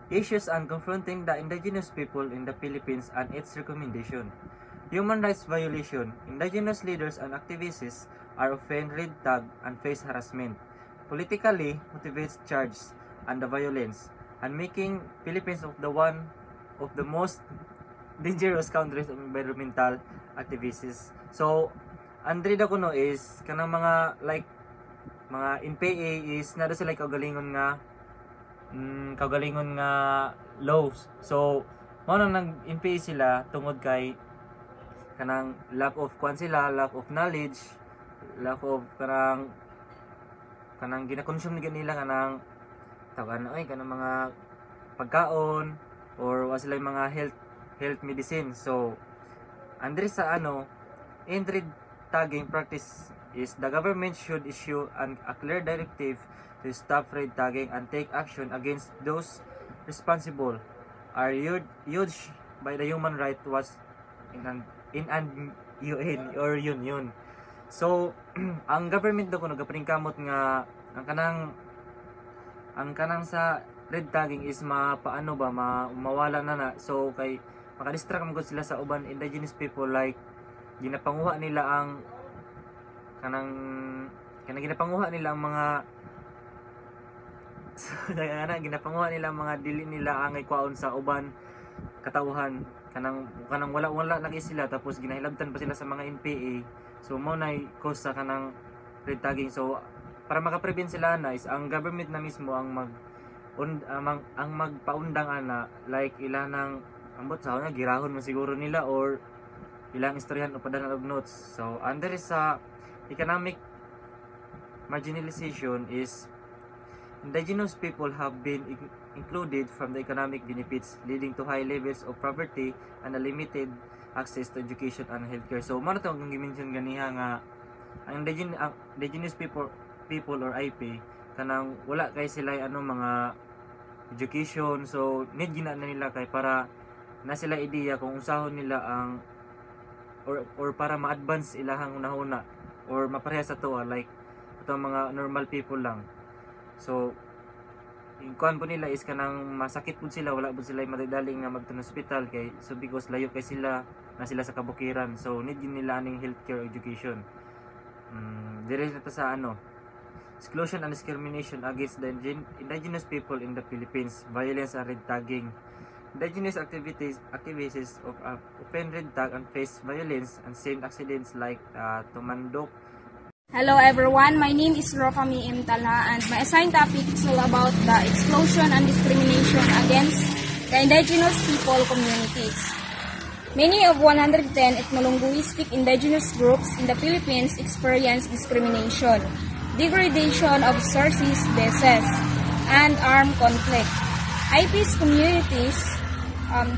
issues and confronting the indigenous people in the Philippines and its recommendation. Human rights violation. Indigenous leaders and activists are often red tagged and face harassment. Politically motivated charges and the violence, and making Philippines of the most dangerous countries of environmental activists. So, Andre da kuno is kanang mga like mga NPA is nado sila kagalingon nga laws. So, mao nang NPA sila tungod kay kanang lack of knowledge, lack of kanang gina-consume nila kanang kanang mga pagkaon or wa sila mga health medicine. So, andre sa entry tagging practice is the government should issue a clear directive to stop red tagging and take action against those responsible are urged by the Human Rights Watch in an UN or union. So, ang government daw ko nagapringkamot nga ang kanang sa red tagging is mawala na. So, kay makadistract mo sila sa uban indigenous people, like ginapanguha nila ang ginapanguha nila ang mga dili nila angay kwaon sa uban katawhan, kanang wala lagi sila, tapos ginahilabtan pa sila sa mga NPA. So mo nay cause sa kanang red tagging. So para makaprevent sila is ang government na mismo ang magpaundang like ilang ambot sa girahon mo siguro nila or ilang istoryahan o padanan og notes. So under sa economic marginalization is indigenous people have been included from the economic benefits, leading to high levels of poverty and a limited access to education and healthcare. So mao to ang gi-mention ganiha nga ang indigenous people or IP kanang wala kay sila mga education. So need gina na nila kay para na sila ideya kung usahon nila ang or para ma-advance ilahang unahuna or mapareha sa to like itong mga normal people lang. So yung kuan po nila is kanang masakit po sila, wala po sila madadaling nga magtun hospital kay so because layo kay sila sa kabukiran. So need yun nila aning healthcare education. Dire na to sa exclusion and discrimination against the indigenous people in the Philippines, violence and red tagging. Indigenous activities of often red tag and face violence and same accidents like tumandok. Hello everyone, my name is Rofami M. Talha, and my assigned topic is all about the exclusion and discrimination against the indigenous people communities. Many of 110 ethno-linguistic indigenous groups in the Philippines experience discrimination, degradation of sources, bases, and armed conflict. IP's communities,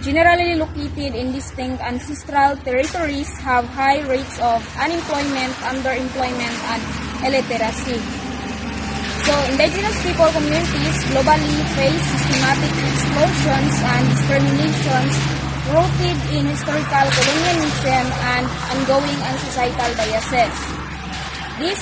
generally located in distinct ancestral territories, have high rates of unemployment, underemployment, and illiteracy. So, indigenous people communities globally face systematic exclusions and discriminations rooted in historical colonialism and ongoing societal biases. This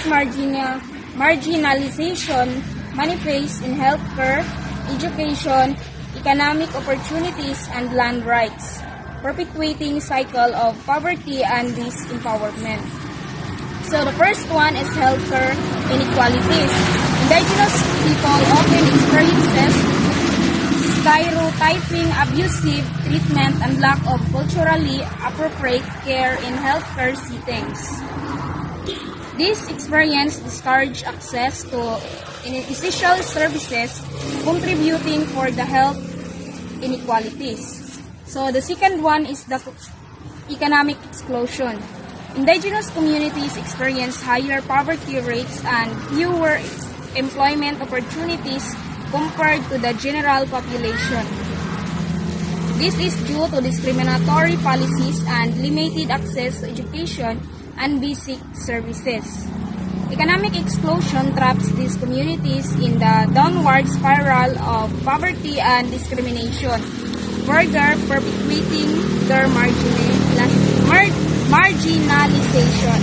marginalization manifests in healthcare, education, economic opportunities, and land rights, perpetuating cycle of poverty and disempowerment. So the first one is healthcare inequalities. Indigenous people often experiences stereotyping, abusive treatment, and lack of culturally appropriate care in healthcare settings. This experience discourages access to essential services, contributing for the health inequalities. So the second one is the economic exclusion. Indigenous communities experience higher poverty rates and fewer employment opportunities compared to the general population. This is due to discriminatory policies and limited access to education and basic services. Economic exclusion traps these communities in the downward spiral of poverty and discrimination, further perpetuating their marginalization.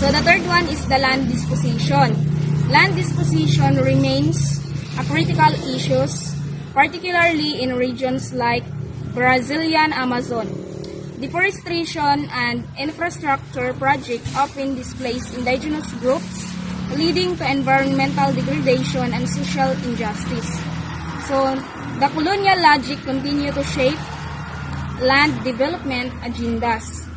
So the third one is the land disposition. Land disposition remains a critical issue particularly in regions like Brazilian Amazon. Deforestation and infrastructure projects often displace indigenous groups, leading to environmental degradation and social injustice. So, the colonial logic continue to shape land development agendas,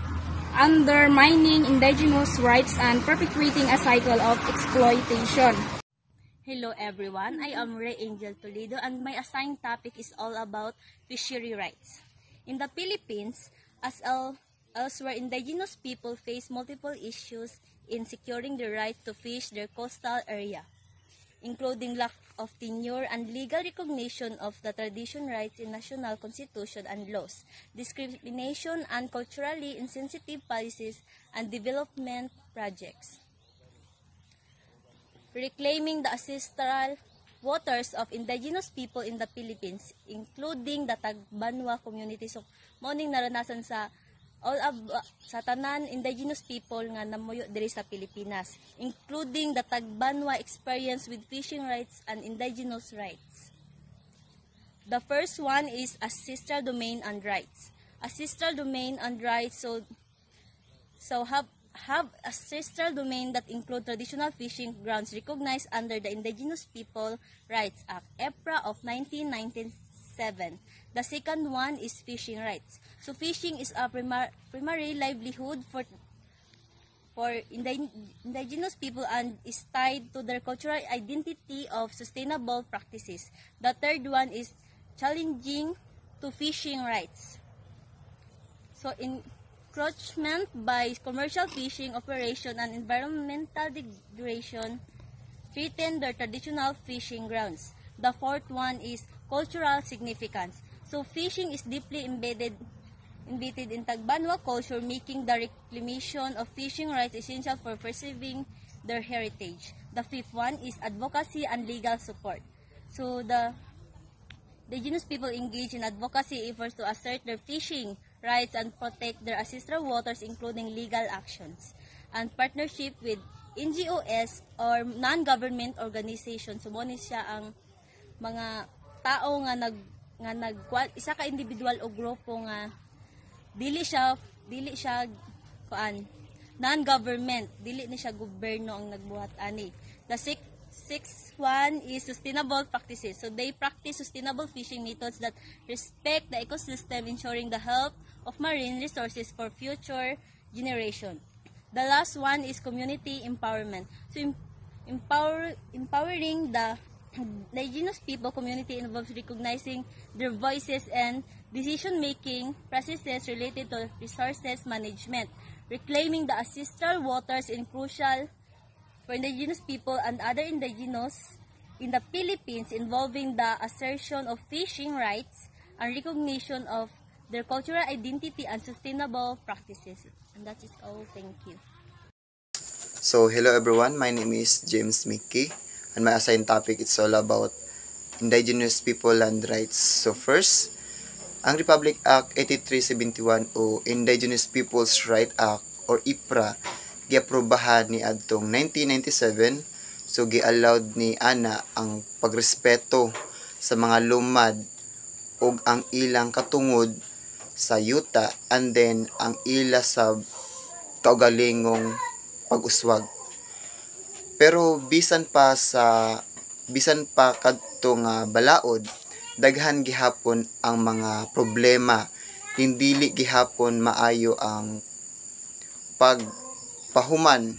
undermining indigenous rights and perpetuating a cycle of exploitation. Hello everyone, I am Ray Angel Toledo and my assigned topic is all about fishery rights. In the Philippines, as elsewhere, indigenous people face multiple issues in securing the right to fish their coastal area, including lack of tenure and legal recognition of the tradition rights in national constitution and laws, discrimination and culturally insensitive policies and development projects. Reclaiming the ancestral waters of indigenous people in the Philippines, including the Tagbanwa community. So, morning naranasan sa sa tanan indigenous people nga namuyo diri sa Pilipinas, including the Tagbanwa experience with fishing rights and indigenous rights. The first one is ancestral domain and rights. Ancestral domain and rights have ancestral domain that include traditional fishing grounds recognized under the Indigenous People Rights Act, EPRA of 1997. The second one is fishing rights. So fishing is a primary livelihood for indigenous people and is tied to their cultural identity of sustainable practices. The third one is challenging to fishing rights. So encroachment by commercial fishing operation and environmental degradation threaten their traditional fishing grounds. The fourth one is cultural significance. So fishing is deeply embedded in Tagbanwa culture, making the reclamation of fishing rights essential for preserving their heritage. The fifth one is advocacy and legal support. So the indigenous people engage in advocacy efforts to assert their fishing rights and protect their ancestral waters, including legal actions and partnership with NGOs or non-government organizations. So mo ni siya ang mga tao nga isa ka individual o grupo nga dili siya non-government, dili ni siya gobyerno ang nagbuhat ani. The sixth one is sustainable practices. So they practice sustainable fishing methods that respect the ecosystem, ensuring the health of marine resources for future generation. The last one is community empowerment. So empowering the indigenous people community involves recognizing their voices and decision-making processes related to resources management. Reclaiming the ancestral waters is crucial for indigenous people and other indigenous in the Philippines, involving the assertion of fishing rights and recognition of their cultural identity and sustainable practices. And that is all. Thank you. So, hello everyone. My name is James Mickey, and my assigned topic is all about indigenous people land rights. So, first, ang Republic Act 8371 o Indigenous Peoples Right Act or IPRA giaprobahan ni adtong 1997. So gi-allowed ni ana ang pagrespeto sa mga lumad ug ang ilang katungod sa yuta and then ang ila sa kaugalingong pag-uswag. Pero bisan pa kadto nga balaod, daghan gihapon ang mga problema, hindi gihapon maayo ang pagpahuman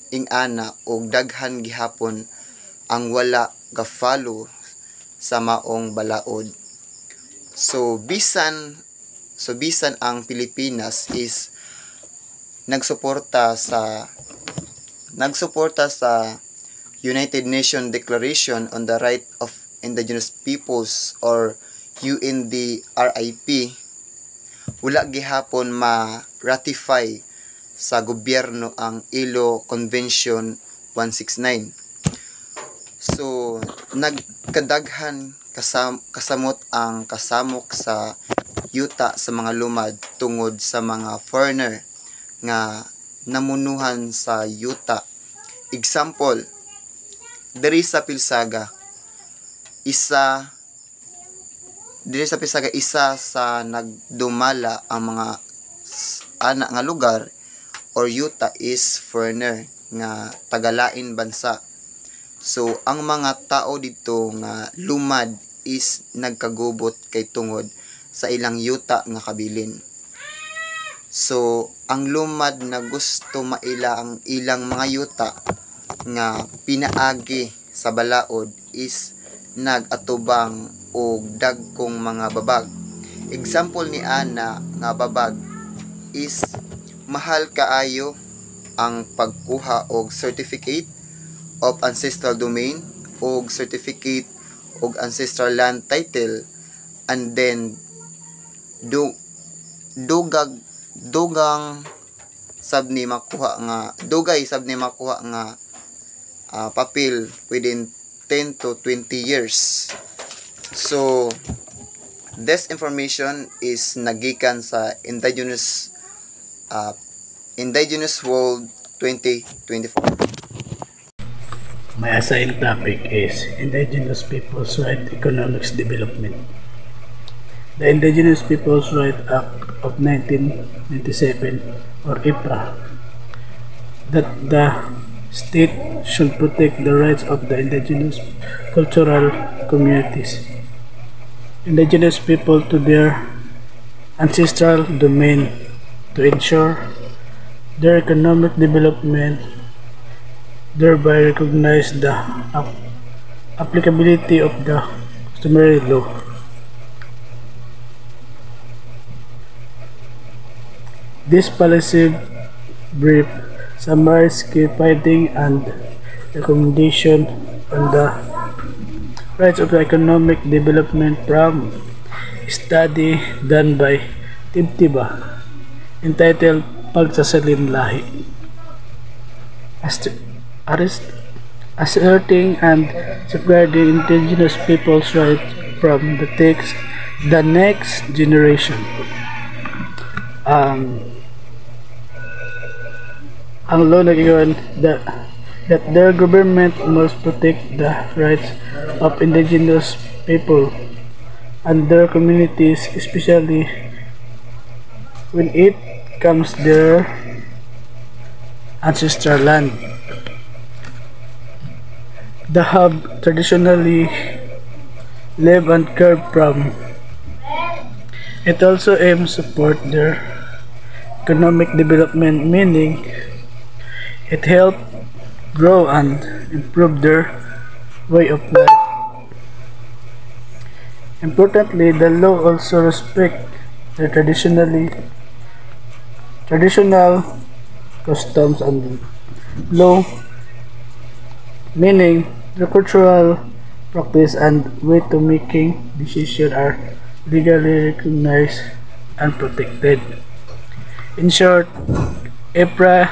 ing ana og daghan gihapon ang wala ga-follow sa maong balaod. So bisan ang Pilipinas is nagsuporta sa United Nations Declaration on the Right of Indigenous Peoples or UNDRIP, wala gihapon ma-ratify sa gobyerno ang ILO Convention 169. So nagkadaghan kasamot ang kasamok sa yuta sa mga lumad tungod sa mga foreigner nga namunuhan sa yuta. Example, diri sa Pilsaga, isa diri sa Pisaga isa sa nagdumala ang mga anak nga lugar or yuta is foreigner nga tagalain bansa. So ang mga tao dito nga lumad is nagkagubot kay tungod sa ilang yuta nga kabilin. So ang lumad na gusto maila ang ilang mga yuta nga pinaagi sa balaod is nagatubang og dagkong mga babag. Example ni ana nga babag is mahal kaayo ang pagkuha og certificate of ancestral domain og certificate og ancestral land title, and then dugang sab ni makuha nga papel within 10 to 20 years. So this information is nagikan sa Indigenous World 2024. My assigned topic is Indigenous Peoples' Right Economics Development. The Indigenous Peoples' Right Act of 1997, or IPRA, that the state should protect the rights of the indigenous cultural communities, indigenous people to their ancestral domain to ensure their economic development, thereby recognize the applicability of the customary law. This policy brief summarizes key findings and recommendation on the rights of economic development from a study done by Tibtiba entitled Pagsasalin Lahi, asserting and safeguarding indigenous people's rights from the next generation. Ang law nag-iwan that their government must protect the rights of indigenous people and their communities, especially when it comes their ancestral land. They have traditionally lived and cared from. It also aims to support their economic development, meaning it helps grow and improve their way of life. Importantly, the law also respects their traditional customs and law, meaning the cultural practice and way to making decisions are legally recognized and protected. In short, IPRA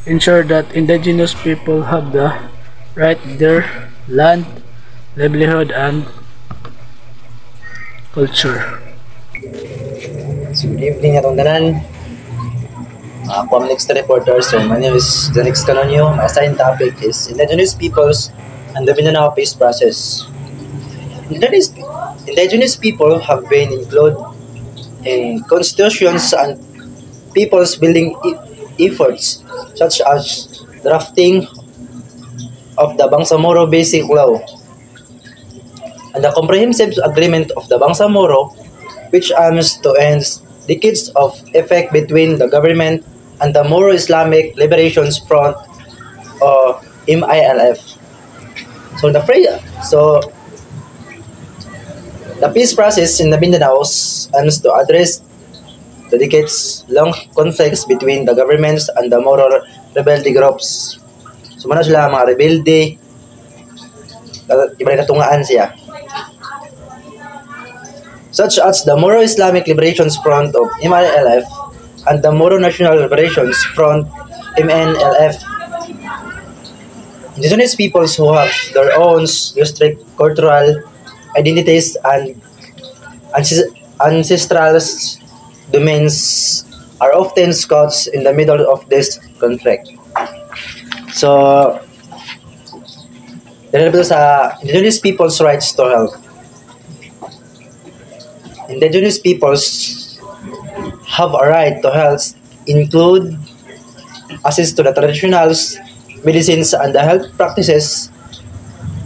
ensures that indigenous people have the right to their land, livelihood, and culture. So good evening atong tanan. Ako ang next reporter. So my name is Janix Canonio. My assigned topic is Indigenous Peoples and the Mindanao Peace Process. Indigenous people have been included in constitutions and people's building efforts such as drafting of the Bangsamoro Basic Law and the Comprehensive Agreement of the Bangsamoro, which aims to end decades of effect between the government and the Moro Islamic Liberation Front, or MILF. So the peace process in the Mindanao aims to address the decades-long conflicts between the governments and the Moro rebelde groups. So muna sila mga rebelde, iba na katungaan siya, such as the Moro Islamic Liberation Front of MILF and the Moro National Liberation Front MNLF. Indigenous peoples who have their own distinct cultural identities and ancestral domains are often caught in the middle of this conflict. So, dito sa Indigenous people's rights to health. indigenous peoples have a right to health include access to the traditional medicines and the health practices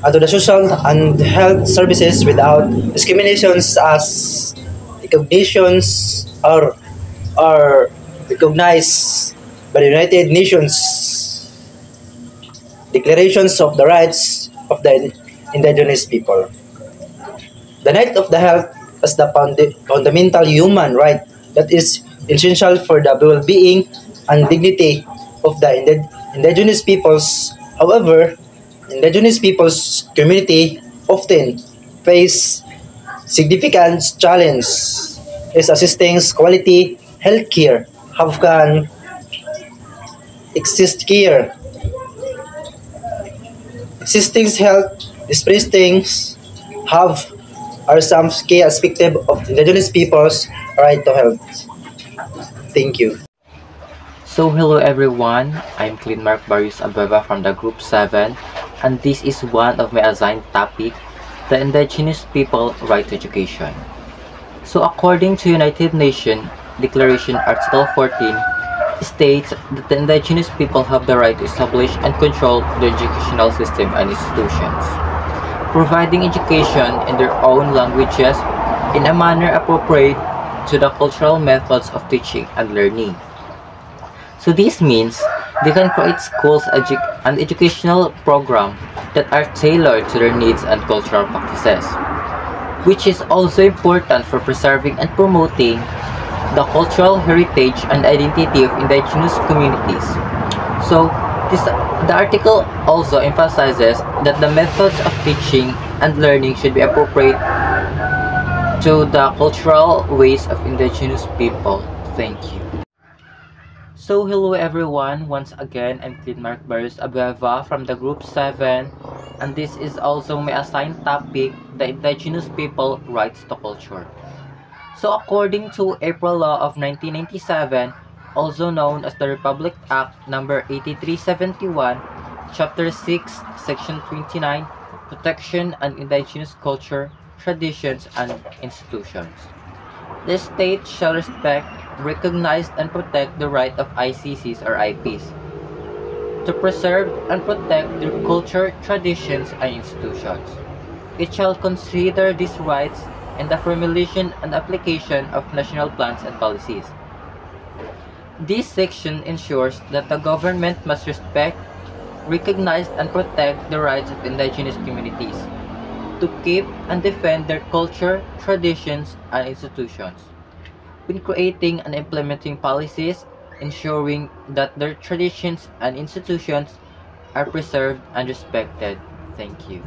and to the social and health services without discriminations as recognitions are recognized by the United Nations declarations of the rights of the indigenous people. The right of the health as the fundamental human right that is essential for the well-being and dignity of the indigenous peoples. However, indigenous peoples community often face significant challenge is assisting quality healthcare. How can exist care? Existing health things have are some key aspects of indigenous people's right to health. Thank you. So hello everyone, I'm Clean Mark Barrios Abeba from the Group 7 and this is one of my assigned topic, the Indigenous People Right to Education. So according to United Nations Declaration Article 14 states that the indigenous people have the right to establish and control the educational system and institutions, providing education in their own languages in a manner appropriate to the cultural methods of teaching and learning. So this means they can create schools and educational programs that are tailored to their needs and cultural practices, which is also important for preserving and promoting the cultural heritage and identity of indigenous communities. So the article also emphasizes that the methods of teaching and learning should be appropriate to the cultural ways of indigenous people. Thank you. So hello everyone, once again I'm Clean Mark Barrios Abeva from the Group 7 and this is also my assigned topic, the indigenous people rights to culture. So according to April Law of 1997, also known as the Republic Act number 8371, Chapter 6, Section 29, Protection and Indigenous Culture, Traditions and Institutions. The state shall respect, recognize and protect the right of ICCs or IPs to preserve and protect their culture, traditions, and institutions. It shall consider these rights in the formulation and application of national plans and policies. This section ensures that the government must respect, recognize, and protect the rights of indigenous communities to keep and defend their culture, traditions, and institutions, when creating and implementing policies, ensuring that their traditions and institutions are preserved and respected. Thank you.